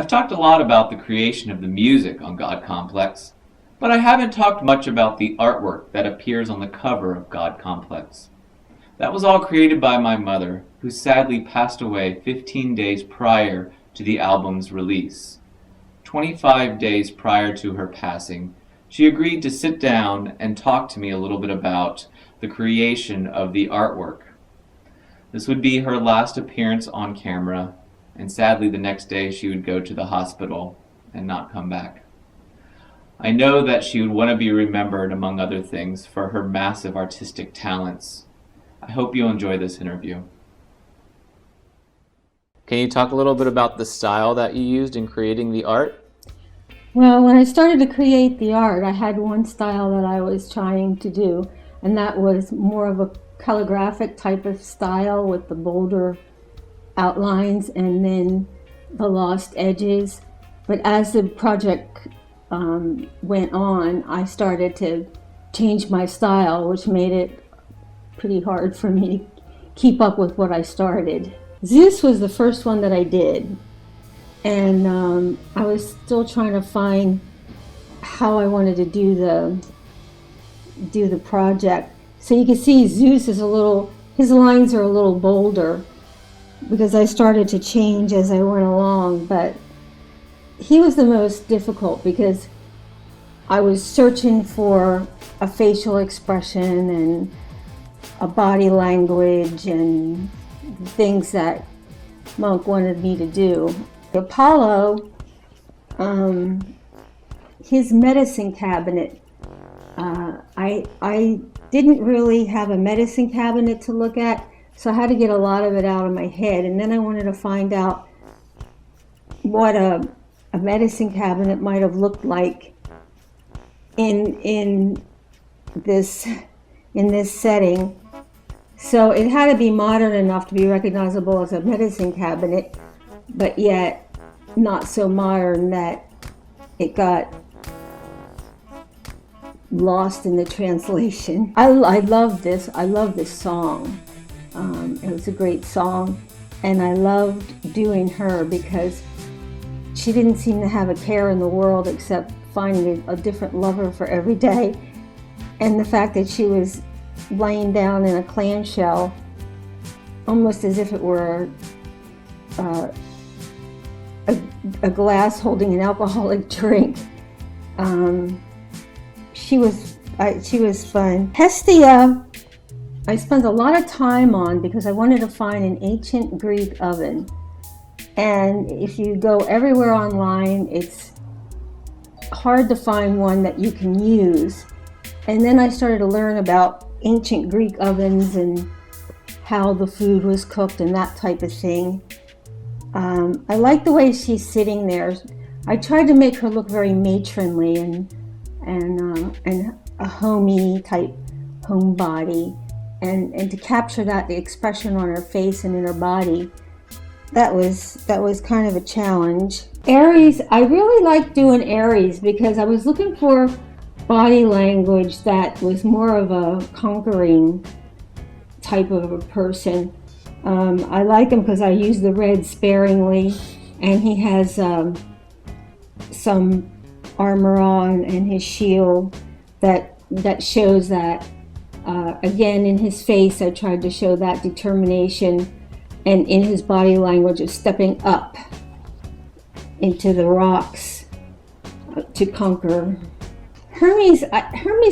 I've talked a lot about the creation of the music on God Complex, but I haven't talked much about the artwork that appears on the cover of God Complex. That was all created by my mother, who sadly passed away 15 days prior to the album's release. 25 days prior to her passing, she agreed to sit down and talk to me a little bit about the creation of the artwork. This would be her last appearance on camera, and sadly the next day she would go to the hospital and not come back. I know that she would want to be remembered, among other things, for her massive artistic talents. I hope you'll enjoy this interview. Can you talk a little bit about the style that you used in creating the art? Well, when I started to create the art, I had one style that I was trying to do, and that was more of a calligraphic type of style with the bolder outlines and then the lost edges. But as the project went on, I started to change my style, which made it pretty hard for me to keep up with what I started. Zeus was the first one that I did, and I was still trying to find how I wanted to do the project. So you can see Zeus is his lines are a little bolder, because I started to change as I went along, but he was the most difficult because I was searching for a facial expression and a body language and things that Monk wanted me to do. Apollo, his medicine cabinet, I didn't really have a medicine cabinet to look at, so I had to get a lot of it out of my head, and then I wanted to find out what a medicine cabinet might have looked like in this setting. So it had to be modern enough to be recognizable as a medicine cabinet, but yet not so modern that it got lost in the translation. I love this. I love this song. It was a great song, and I loved doing her because she didn't seem to have a care in the world except finding a different lover for every day. And the fact that she was laying down in a clamshell, almost as if it were a glass holding an alcoholic drink. She was fun. Hestia, I spent a lot of time on because I wanted to find an ancient Greek oven. And if you go everywhere online, it's hard to find one that you can use. And then I started to learn about ancient Greek ovens and how the food was cooked and that type of thing. I like the way she's sitting there. I tried to make her look very matronly and a homey type homebody, and to capture the expression on her face and in her body. That was kind of a challenge. Aries, I really like doing Aries because I was looking for body language that was more of a conquering type of a person. I like him because I use the red sparingly, and he has some armor on and his shield that shows that. Again, in his face, I tried to show that determination, and in his body language of stepping up into the rocks to conquer. Hermes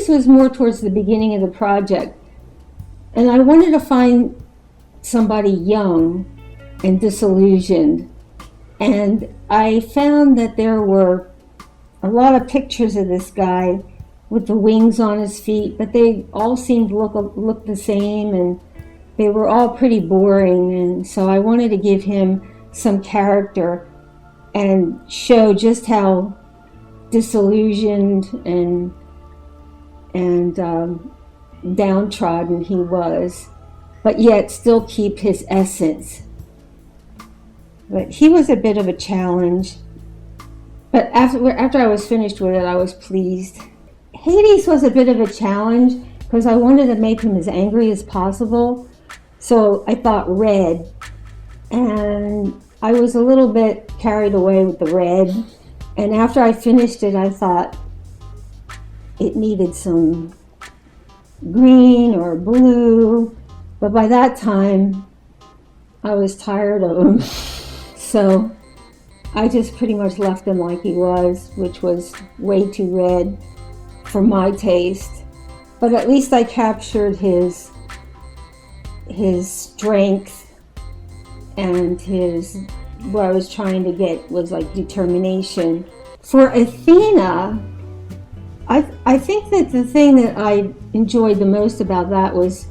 was more towards the beginning of the project, and I wanted to find somebody young and disillusioned, and I found that there were a lot of pictures of this guy with the wings on his feet, but they all seemed to look the same, and they were all pretty boring, and so I wanted to give him some character and show just how disillusioned and downtrodden he was, but yet still keep his essence. But he was a bit of a challenge. But after I was finished with it, I was pleased. Hades was a bit of a challenge because I wanted to make him as angry as possible. So I thought red. And I was a little bit carried away with the red, and after I finished it, I thought it needed some green or blue, but by that time, I was tired of him. So I just pretty much left him like he was, which was way too red for my taste. But at least I captured his strength, and what I was trying to get was like determination. For Athena, I think that the thing that I enjoyed the most about that was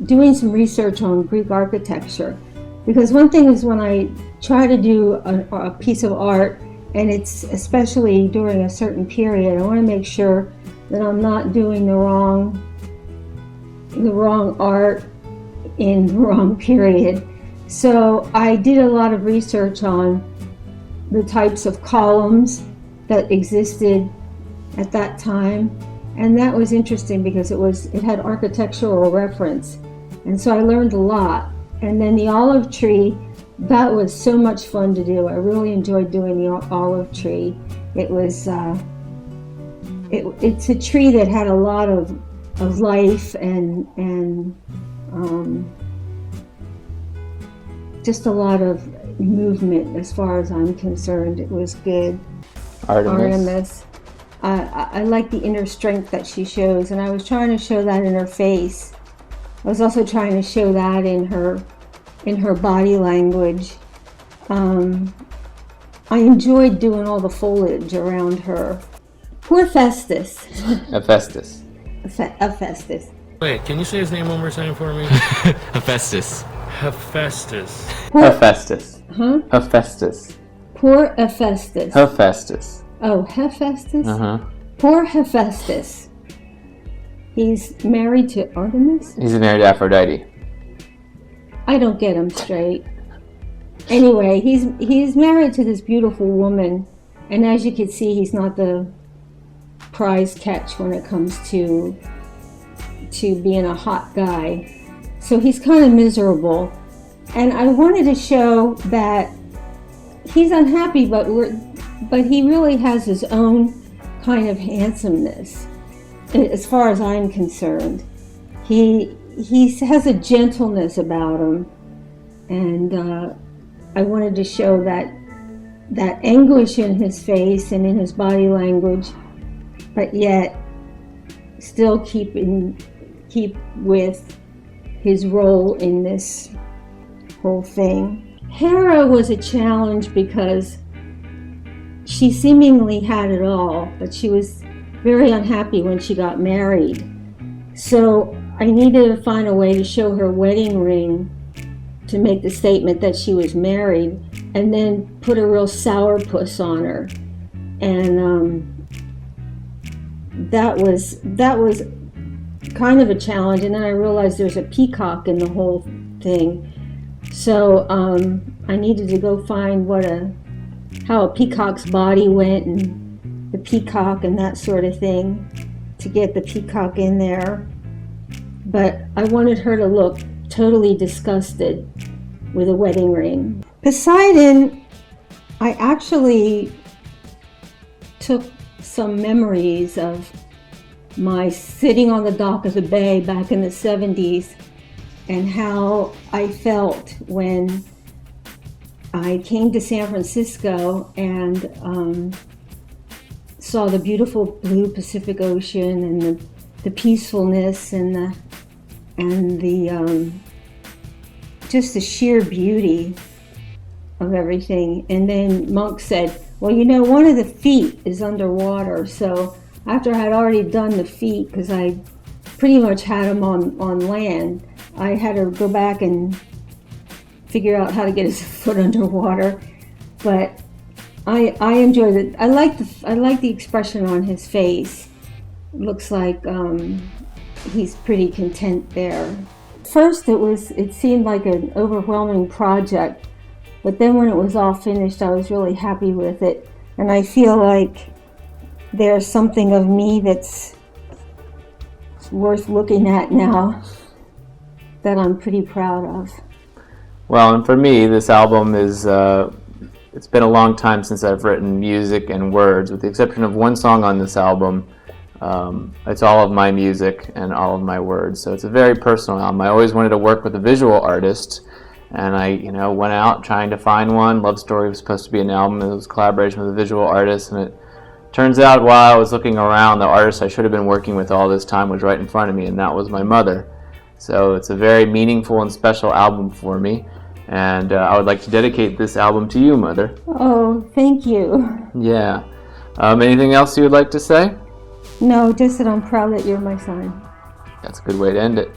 doing some research on Greek architecture. Because one thing is when I try to do a piece of art, and it's especially during a certain period, I want to make sure that I'm not doing the wrong art in the wrong period. So I did a lot of research on the types of columns that existed at that time, and that was interesting because it had architectural reference, and so I learned a lot. And then the olive tree, that was so much fun to do. I really enjoyed doing the olive tree. It was it's a tree that had a lot of life and just a lot of movement as far as I'm concerned. It was good. Artemis. I like the inner strength that she shows, and I was trying to show that in her face. I was also trying to show that in her body language. I enjoyed doing all the foliage around her. Poor Festus. Hephaestus. Hephaestus. Wait, can you say his name one more time for me? Hephaestus. Hephaestus. Hephaestus. Huh? Hephaestus. Poor Hephaestus. Hephaestus. Oh, Hephaestus? Uh-huh. Poor Hephaestus. He's married to Artemis? He's married to Aphrodite. I don't get him straight. Anyway, he's married to this beautiful woman, and as you can see, he's not the prize catch when it comes to being a hot guy. So he's kind of miserable. And I wanted to show that he's unhappy, but he really has his own kind of handsomeness, as far as I'm concerned. He has a gentleness about him, and I wanted to show that anguish in his face and in his body language, but yet still keep with his role in this whole thing. Hera was a challenge because she seemingly had it all, but she was very unhappy when she got married. So I needed to find a way to show her wedding ring to make the statement that she was married, and then put a real sourpuss on her. And that was kind of a challenge. And then I realized there's a peacock in the whole thing. So I needed to go find how a peacock's body went, and the peacock and that sort of thing, to get the peacock in there. But I wanted her to look totally disgusted with a wedding ring. Poseidon, I actually took some memories of my sitting on the dock of the bay back in the 70s, and how I felt when I came to San Francisco and saw the beautiful blue Pacific Ocean and the peacefulness and the just the sheer beauty of everything. And then Monk said, well, one of the feet is underwater. So after I had already done the feet, because I pretty much had them on land, I had to go back and figure out how to get his foot underwater. But I enjoyed it. I like the expression on his face. It looks like he's pretty content there. First, it seemed like an overwhelming project, but then when it was all finished, I was really happy with it, and I feel like there's something of me that's worth looking at now that I'm pretty proud of. Well, and for me, this album is, it's been a long time since I've written music and words, with the exception of one song on this album. It's all of my music and all of my words, so it's a very personal album. I always wanted to work with a visual artist, and I, went out trying to find one. Love Story was supposed to be an album, and it was a collaboration with a visual artist, and it turns out while I was looking around, the artist I should have been working with all this time was right in front of me, and that was my mother. So it's a very meaningful and special album for me, and I would like to dedicate this album to you, Mother. Oh, thank you. Yeah. Anything else you would like to say? No, just that I'm proud that you're my son. That's a good way to end it.